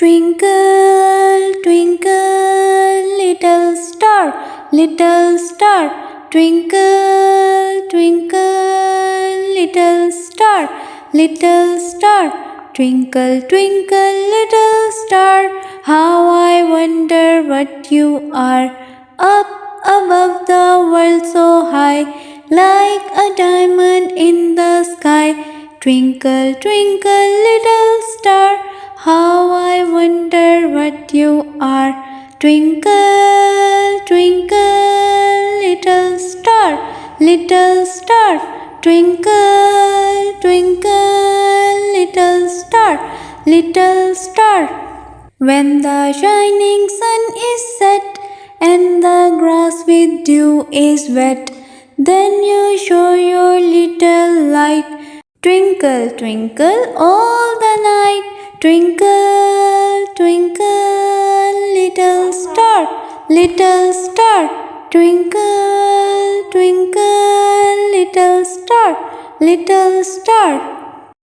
Twinkle, twinkle, little star, twinkle, twinkle, little star, twinkle, twinkle, little star, how I wonder what you are, up above the world so high, like a diamond in the sky. Twinkle, twinkle, little star, how I wonder what you are. Twinkle, twinkle, little star, twinkle, twinkle, little star. When the shining sun is set and the grass with dew is wet, then you show your little light. Twinkle, twinkle all the night. Twinkle, twinkle, little star. Twinkle, twinkle, little star.